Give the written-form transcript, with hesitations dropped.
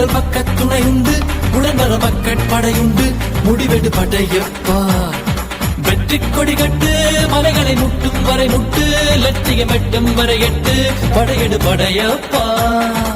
உங்கள் பக்க துணையுண்டு, உடன்வர மக்கட் படையுண்டு, முடிவெடு படையப்பா. வெற்றி கொடி கட்டு, மலைகளை முட்டும் வரை முட்டு, லட்சியம் எட்டும் வரை எட்டு, படையெடு படையப்பா.